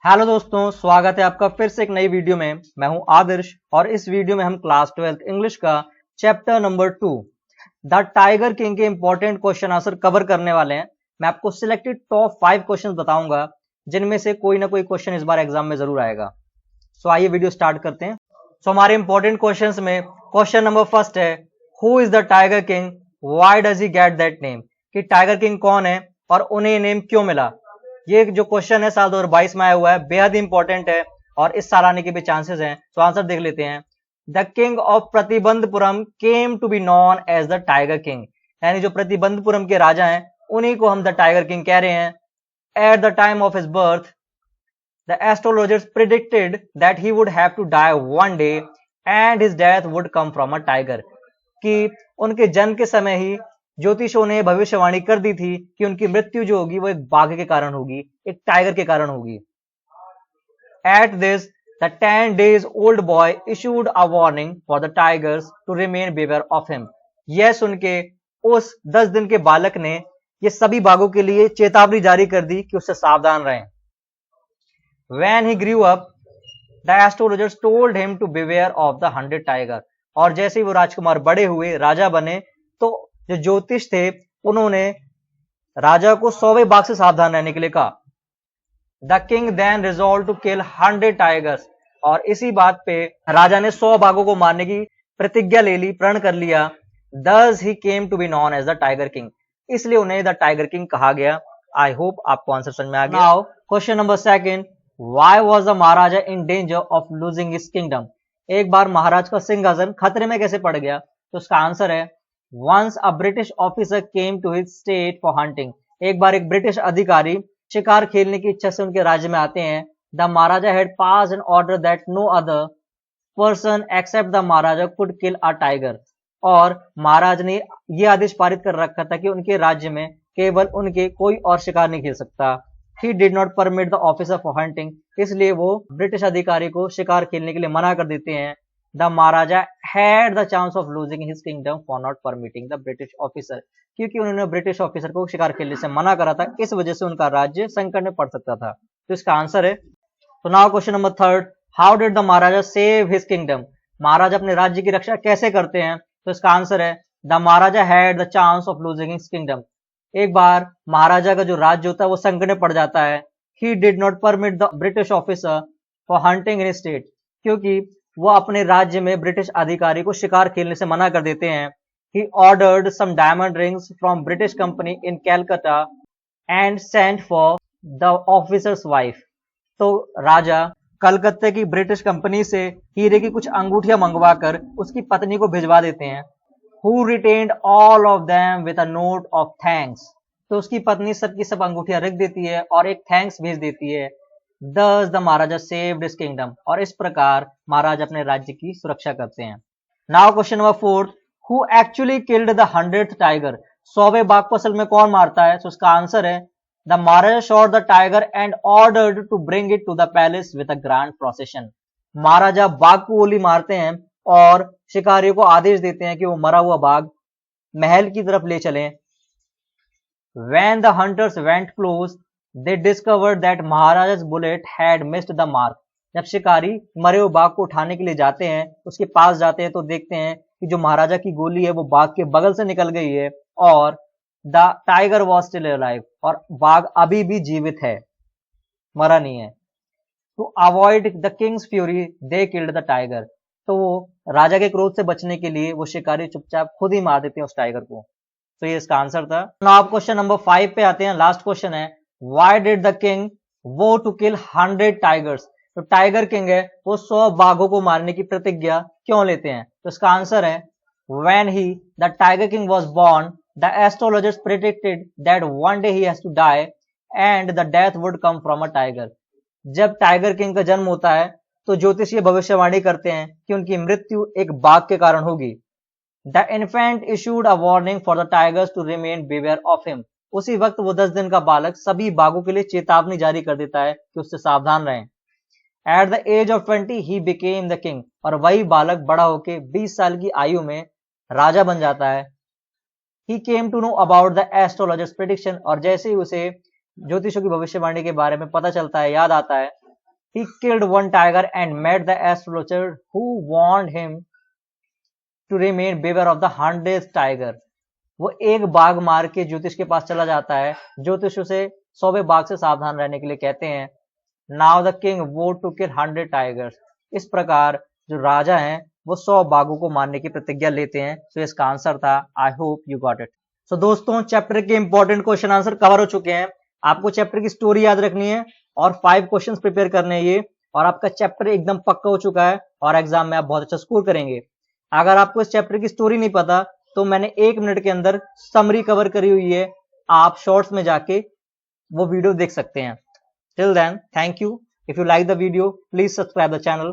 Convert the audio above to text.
Hello दोस्तों, स्वागत है आपका फिर से एक नई वीडियो में। मैं हूं आदर्श और इस वीडियो में हम क्लास 12th इंग्लिश का chapter number 2 the tiger king के इंपॉर्टेंट क्वेश्चन आंसर कवर करने वाले हैं। मैं आपको सिलेक्टेड टॉप 5 क्वेश्चन बताऊंगा जिनमें से कोई ना कोई क्वेश्चन इस बार एग्जाम में जरूर आएगा। सो आइए वीडियो स्टार्ट करते हैं। हमारे इंपॉर्टेंट क्वेश्चन में क्वेश्चन नंबर फर्स्ट है, who is the tiger king, why does he get that name. कि टाइगर किंग कौन है और उन्हें नेम क्यों मिला। ये जो क्वेश्चन है साल 2022 में आया हुआ है, बेहद इंपॉर्टेंट है और इस साल आने के भी चांसेस हैं। तो आंसर देख लेते हैं। The king of Pratibandhapuram came to be known as the tiger king, यानी जो प्रतिबंधपुरम के राजा हैं उन्हीं को हम द टाइगर किंग कह रहे हैं। At the time of his birth the astrologers predicted that he would have to die one day and his death would come from a tiger. कि उनके जन्म के समय ही ज्योतिषों ने भविष्यवाणी कर दी थी कि उनकी मृत्यु जो होगी वो एक बाघ के कारण होगी, एक टाइगर के कारण होगी। At this the 10 days old boy issued a warning for the tigers to remain beware of him। यह सुन के उस 10 दिन के बालक ने ये सभी बाघों के लिए चेतावनी जारी कर दी कि उससे सावधान रहें। When he grew up, the astrologers told him to beware of the 100 tiger। और जैसे ही वो राजकुमार बड़े हुए, राजा बने, तो जो ज्योतिष थे उन्होंने राजा को 100वें बाघ से सावधान रहने के लिए कहा। The king then resolve to kill 100 tigers. और इसी बात पे राजा ने 100 बाघों को मारने की प्रतिज्ञा ले ली, प्रण कर लिया। Thus he came to be known as the tiger king। इसलिए उन्हें द टाइगर किंग कहा गया। आई होप आपको आंसर समझ में आ गया। Now question number second, why was the Maharaja in danger of losing his kingdom. एक बार महाराज का सिंहासन खतरे में कैसे पड़ गया। तो उसका आंसर है, Once a British officer came to his state for hunting। एक बार एक ब्रिटिश अधिकारी शिकार खेलने की इच्छा से उनके राज्य में आते हैं। The Maharaja had passed an order that no other person except the Maharaja could kill a tiger। और महाराज ने ये आदेश पारित कर रखा था कि उनके राज्य में केवल उनके कोई और शिकार नहीं खेल सकता। He did not permit the officer for hunting। इसलिए वो ब्रिटिश अधिकारी को शिकार खेलने के लिए मना कर देते हैं। The Maharaja had the chance of losing his kingdom for not permitting the British officer। क्योंकि उन्होंने ब्रिटिश ऑफिसर को शिकार खेलने से मना करा था, इस वजह से उनका राज्य संकट में पड़ सकता था। तो इसका आंसर है। तो now question number third, how did the maharaja save his kingdom. महाराज अपने राज्य की रक्षा कैसे करते हैं। तो इसका आंसर है, the Maharaja had the chance of losing his kingdom. एक बार महाराजा का जो राज्य होता है वो संकट में पड़ जाता है। He did not permit the British officer for hunting in state. क्योंकि वो अपने राज्य में ब्रिटिश अधिकारी को शिकार खेलने से मना कर देते हैं। He ordered some diamond rings from British company in Calcutta and sent for the officer's wife। तो राजा कलकत्ते की ब्रिटिश कंपनी से हीरे की कुछ अंगूठियां मंगवाकर उसकी पत्नी को भिजवा देते हैं। Who retained all of them with a note of thanks। तो उसकी पत्नी सबकी सब अंगूठियां रख देती है और एक थैंक्स भेज देती है। Thus the Maharaja saved his kingdom। और इस प्रकार महाराज अपने राज्य की सुरक्षा करते हैं। Now question number 4, who actually killed the 100th tiger। 100वें बाघ को असल में कौन मारता है। तो उसका आंसर है, the Maharaja shot the tiger and ordered to bring it to the palace with a grand procession। महाराजा बाघ को गोली मारते हैं और शिकारियों को आदेश देते हैं कि वो मरा हुआ बाघ महल की तरफ ले चलें। When the hunters went close, they discovered that Maharaja's bullet had missed the mark। जब शिकारी मरे हुए बाघ को उठाने के लिए जाते हैं, उसके पास जाते हैं तो देखते हैं कि जो महाराजा की गोली है वो बाघ के बगल से निकल गई है और the tiger was still alive. और बाघ अभी भी जीवित है, मरा नहीं है। To avoid the king's fury they killed the tiger. तो वो राजा के क्रोध से बचने के लिए वो शिकारी चुपचाप खुद ही मार देते हैं उस टाइगर को। तो ये इसका आंसर था। नाउ आप क्वेश्चन नंबर 5 पे आते हैं। लास्ट क्वेश्चन है, व्हाई डिड द किंग वो टू किल 100 टाइगर्स। तो टाइगर किंग है वो 100 बाघों को मारने की प्रतिज्ञा क्यों लेते हैं। तो इसका आंसर है, when he the tiger king was born the astrologers predicted that one day he has to die and the death would come from a tiger। जब टाइगर किंग का जन्म होता है तो ज्योतिष ये भविष्यवाणी करते हैं कि उनकी मृत्यु एक बाघ के कारण होगी। The infant issued a warning for the tigers to remain beware of him। उसी वक्त वो 10 दिन का बालक सभी बाघों के लिए चेतावनी जारी कर देता है कि उससे सावधान रहें। At the age of 20 he became the king। और वही बालक बड़ा होके 20 साल की आयु में राजा बन जाता है। He came to know about the astrologers prediction। और जैसे ही उसे ज्योतिषों की भविष्यवाणी के बारे में पता चलता है, याद आता है, he killed one tiger and met the astrologer who warned him to remain beware of the 100th tiger. वो एक बाघ मार के ज्योतिष के पास चला जाता है, ज्योतिष उसे 100वें बाघ से सावधान रहने के लिए कहते हैं. Now the king vote to kill 100 tigers. इस प्रकार जो राजा हैं वो 100 बाघों को मारने की प्रतिज्ञा लेते हैं. तो इसका आंसर था. I hope you got it. So दोस्तों, चैप्टर के इंपॉर्टेंट क्वेश्चन आंसर कवर हो चुके हैं. आपको चैप्टर की स्टोरी याद रखनी है और 5 क्वेश्चंस प्रिपेयर करने हैं ये, और आपका चैप्टर एकदम पक्का हो चुका है और एग्जाम में आप बहुत अच्छा स्कोर करेंगे. अगर आपको इस चैप्टर की स्टोरी नहीं पता तो मैंने 1 मिनट के अंदर समरी कवर करी हुई है, आप शॉर्ट्स में जाके वो वीडियो देख सकते हैं. Till then, thank you. If you like the video, please subscribe the channel.